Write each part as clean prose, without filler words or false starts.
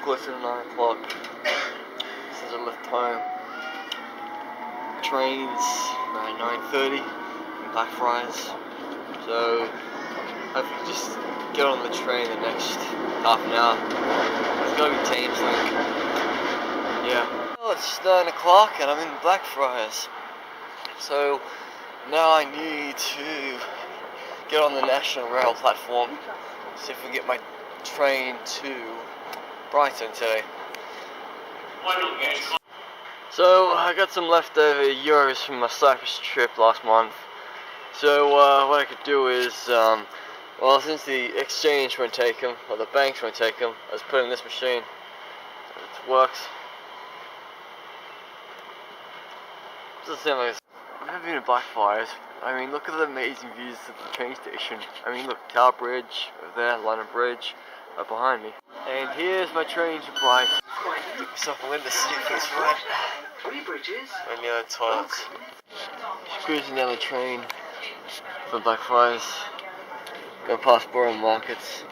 close to 9 o'clock since I left home. Trains around 9:30 in Blackfriars, so I could just get on the train the next half an hour. It's gotta be Thameslink. Yeah. Well, it's 9 o'clock and I'm in Blackfriars, so now I need to get on the National Rail platform, see if we can get my train to Brighton today. So I got some leftover euros from my Cyprus trip last month. So what I could do is, well, since the exchange won't take them, or the banks won't take them, I just put in this machine. It works. Doesn't seem like it's... I've never been to Blackfriars. I mean, look at the amazing views of the train station. I mean, look, Tower Bridge over there, London Bridge, right behind me. And here's my train to Brighton. Get myself a window seat for this ride. Right near the toilets. Just cruising down the train from Blackfriars. Going past Borough Markets.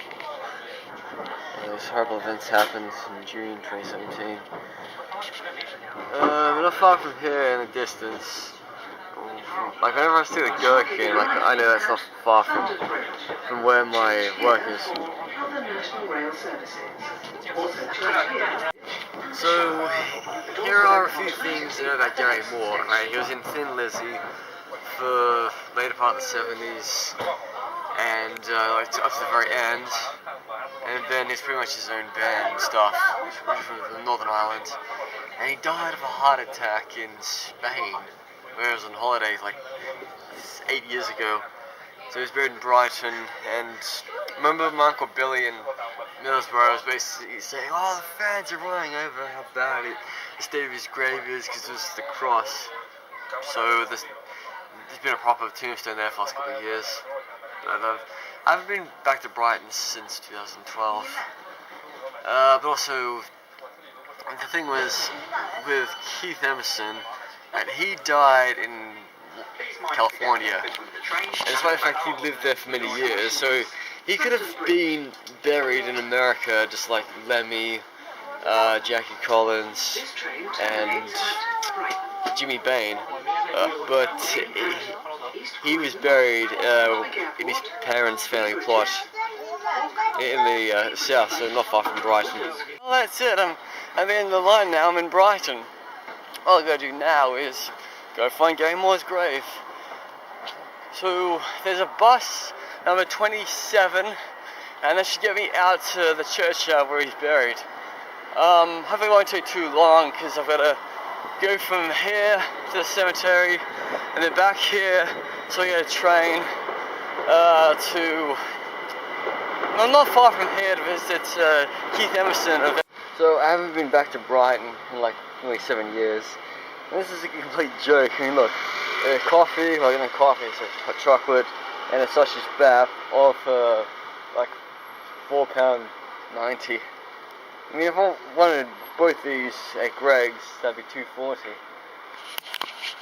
Those horrible events happened in June 2017. We're not far from here in the distance. Like whenever I see the Gherkin, like I know that's not far from where my work is. So here are a few things to know about Gary Moore. Right, he was in Thin Lizzy for later part of the 70s and like up to the very end. And then he's pretty much his own band and stuff, from Northern Ireland. And he died of a heart attack in Spain, where I was on holiday like 8 years ago. So he was buried in Brighton, and I remember my Uncle Billy in Middlesbrough was basically saying, oh, the fans are running over how bad the state of his grave is because it was the cross. So there's been a proper tombstone there for the last couple of years. I haven't been back to Brighton since 2012. But also, the thing was, with Keith Emerson, and he died in California. And as a matter of fact, he lived there for many years, so he could have been buried in America, just like Lemmy, Jackie Collins, and Jimmy Bain. But he was buried in his parents' family plot in the south, so not far from Brighton. Well, that's it. I'm at the end of the line now. I'm in Brighton. All I've got to do now is go find Gary Moore's grave. So there's a bus, number 27, and that should get me out to the churchyard where he's buried. Hopefully it won't take too long because I've got to go from here to the cemetery and then back here, so I get a train to... I'm not far from here to visit Keith Emerson. So I haven't been back to Brighton in like only 7 years. And this is a complete joke. I mean, look, coffee, well, not coffee, it's a hot chocolate and a sausage bath, all for like £4.90. I mean, if I wanted both these at Greg's, that'd be $2.40.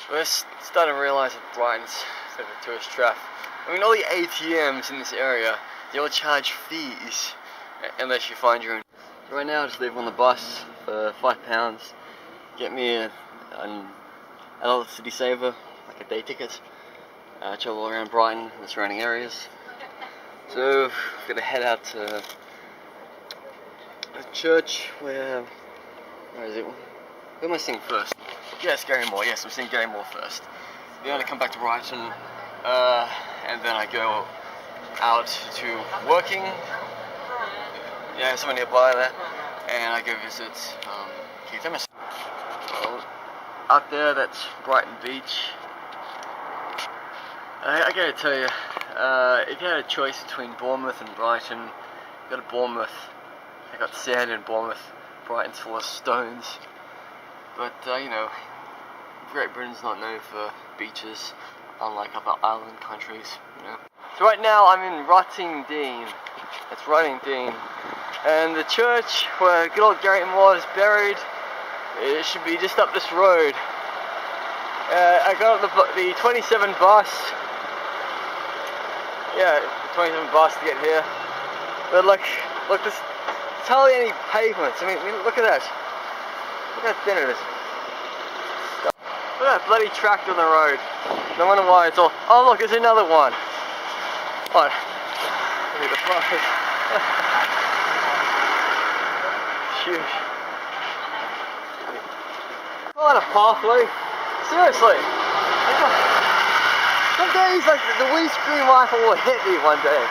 But I'm starting to realise that Brighton's a bit of a tourist trap. I mean, all the ATMs in this area, they all charge fees unless you find your own. So right now, I just leave on the bus for £5. Get me an adult city saver, like a day ticket. Travel around Brighton and the surrounding areas. So, I'm gonna head out to a church where is it? Who am I seeing first? Yes, Gary Moore. Yes, I'm seeing Gary Moore first. Then I come back to Brighton, and then I go out to working. Yeah, somewhere nearby there, and I go visit Keith Emerson. Well, out there, that's Brighton Beach. I gotta tell you, if you had a choice between Bournemouth and Brighton, go to Bournemouth. I got sand in Bournemouth. Brighton's full of stones. But you know, Great Britain's not known for beaches, unlike other island countries. You know. So right now I'm in Rottingdean. That's Rottingdean, and the church where good old Gary Moore is buried, it should be just up this road. I got the 27 bus. Yeah, 27 bus to get here. But look this There's hardly any pavements. I mean, look at that. Look how thin it is. Look at that bloody tractor on the road. No wonder why it's all... Oh look, there's another one. What? Look at the fuck. Huge. What a pathway. Seriously. Some days, like, the windscreen wiper will hit me one day.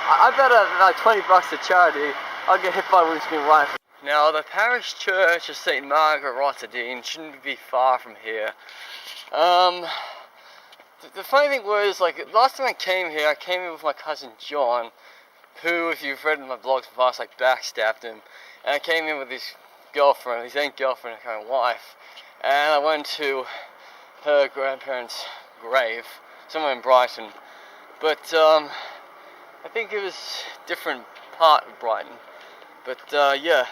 I bet like $20 to charity, I'll get hit by a windscreen wiper. Now, the parish church of St. Margaret, Rottingdean shouldn't be far from here. The funny thing was, like, last time I came here with my cousin John, who, if you've read in my blogs before, like, backstabbed him. And I came in with his girlfriend, his ain't girlfriend, her current wife. And I went to her grandparents' grave, somewhere in Brighton. But, I think it was a different part of Brighton. But, yeah.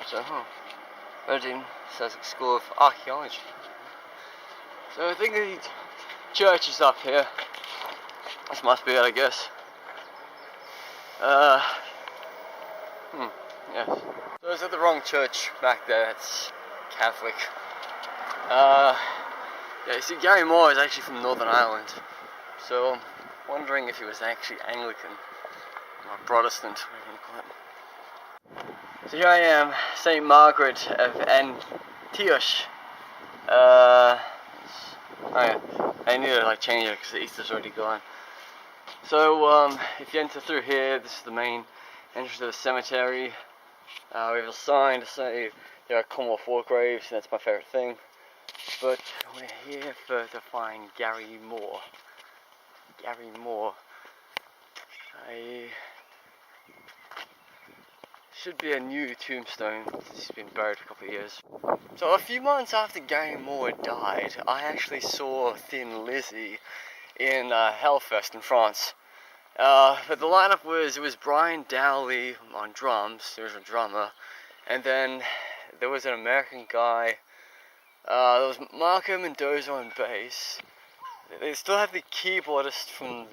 So, Rottingdean School of Archaeology. So I think the church is up here. This must be it, I guess. Yes. So is that the wrong church back there? It's Catholic. Yeah, you see, Gary Moore is actually from Northern Ireland. So I'm wondering if he was actually Anglican or Protestant, whatever you call it. So here I am, St. Margaret of Antioch. Oh yeah, I need to like change it because the Easter's already gone. So if you enter through here, this is the main entrance to the cemetery. We have a sign to say there are Commonwealth war graves, and that's my favourite thing. But we're here to find Gary Moore. Gary Moore. Should be a new tombstone. He's been buried for a couple of years. So a few months after Gary Moore died, I actually saw Thin Lizzy in Hellfest in France. But the lineup was Brian Dowley on drums, the original drummer, and then there was an American guy. There was Marco Mendoza on bass. They still have the keyboardist from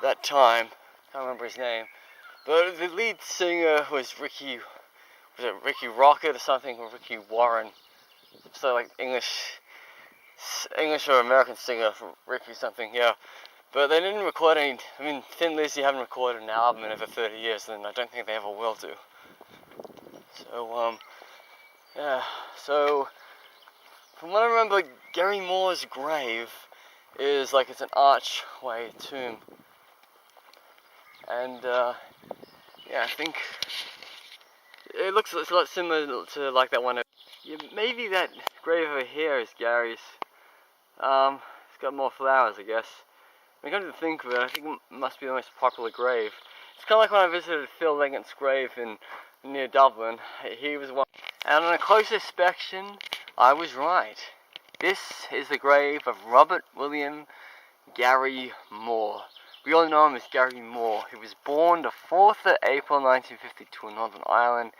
that time. Can't remember his name. But the lead singer was Ricky Rocket or something, or Ricky Warren. So like English or American singer for Ricky something, yeah. But they didn't record any. I mean, Thin Lizzy haven't recorded an album in over 30 years, and I don't think they ever will do. So yeah. So from what I remember, Gary Moore's grave is like it's an archway tomb, and yeah, I think it looks a lot similar to like that one. Yeah, maybe that grave over here is Gary's. It's got more flowers, I guess. When I come to think of it, I think it must be the most popular grave. It's kind of like when I visited Phil Leggett's grave near Dublin. He was one. And on a close inspection, I was right. This is the grave of Robert William Gary Moore. We all know him as Gary Moore. He was born the 4th of April 1952 in Northern Ireland.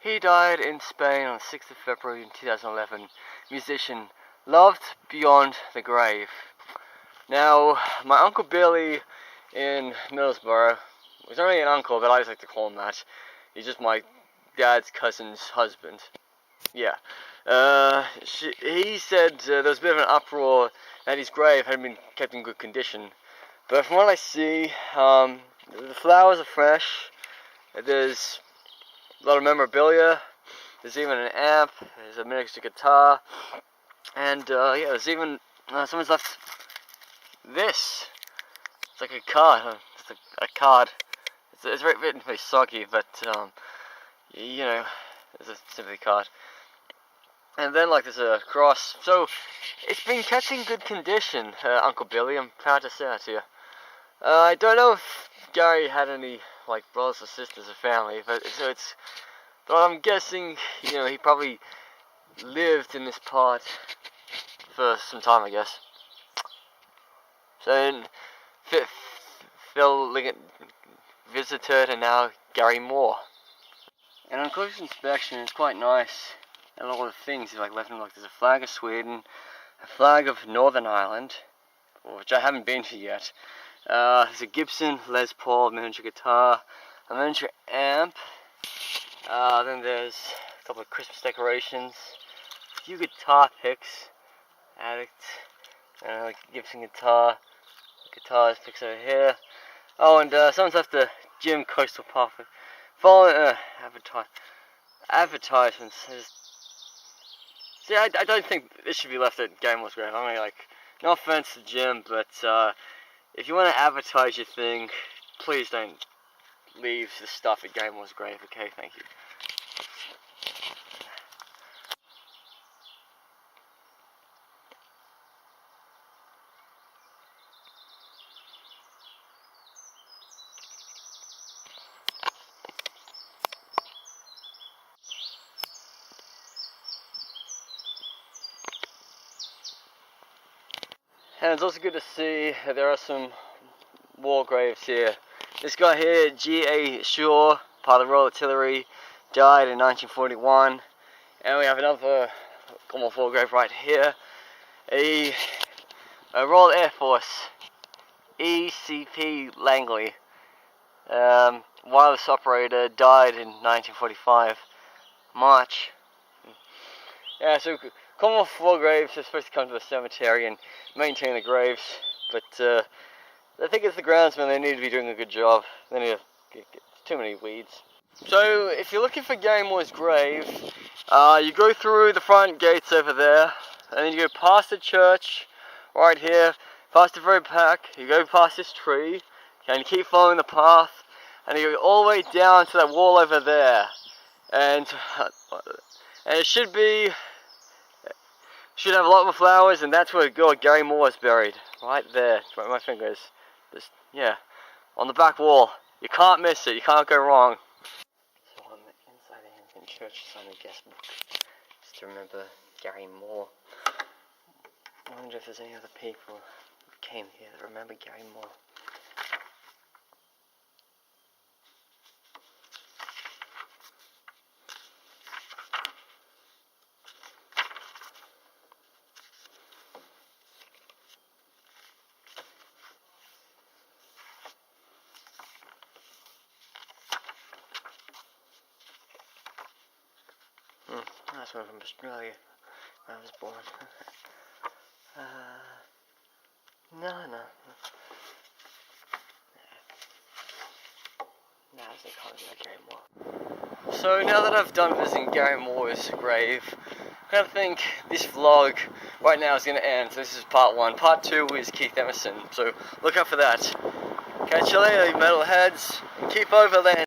He died in Spain on the 6th of February in 2011. Musician, loved beyond the grave. Now, my Uncle Billy in Middlesbrough, he's not really an uncle, but I just like to call him that. He's just my dad's cousin's husband. Yeah. He said there was a bit of an uproar that his grave hadn't been kept in good condition. But from what I see, the flowers are fresh. There's a lot of memorabilia. There's even an amp. There's a miniature guitar. And yeah, there's even someone's left this. It's like a card. It's a card. It's written very soggy, but you know, there's a sympathy card. And then like there's a cross. So it's been kept in good condition, Uncle Billy. I'm proud to say that to you. I don't know if Gary had any like brothers or sisters or family, but I'm guessing, you know, he probably lived in this part for some time, I guess. So Phil Liggett visited, and now Gary Moore. And on close inspection, it's quite nice. And a lot of things like left him, like there's a flag of Sweden, a flag of Northern Ireland, which I haven't been to yet. There's a Gibson Les Paul miniature guitar, a miniature amp. Then there's a couple of Christmas decorations, a few guitar picks, Addict, Gibson guitars picks over here. Oh, and someone's left the Gym Coastal Park. Following advertisements. See, I don't think this should be left at Game Wars Grave. I mean, like, no offense to Jim, but if you want to advertise your thing, please don't leave the stuff at Game Wars Grave, okay? Thank you. And it's also good to see that there are some war graves here. This guy here, G.A. Shaw, part of the Royal Artillery, died in 1941. And we have another Commonwealth war grave right here. A Royal Air Force, E.C.P. Langley, wireless operator, died in 1945, March. Yeah, so Commonwealth war graves are supposed to come to the cemetery and maintain the graves, but I think it's the groundsmen, they need to be doing a good job. They need to get too many weeds. So if you're looking for Gary Moore's grave, you go through the front gates over there, and then you go past the church, right here, past the very back, you go past this tree, and you keep following the path, and you go all the way down to that wall over there, and it should have a lot more flowers, and that's where God Gary Moore is buried. Right there, right my fingers. Just, yeah, on the back wall. You can't miss it, you can't go wrong. So on the inside of the Anglican Church sign a guest book, just to remember Gary Moore. I wonder if there's any other people who came here that remember Gary Moore. That's one from Australia, where I was born. No. That's not kind of Gary Moore. So now that I've done visiting Gary Moore's grave, I kind of think this vlog right now is going to end. So this is part 1. Part 2 is Keith Emerson, so look out for that. Catch you later, you metalheads, and keep overland.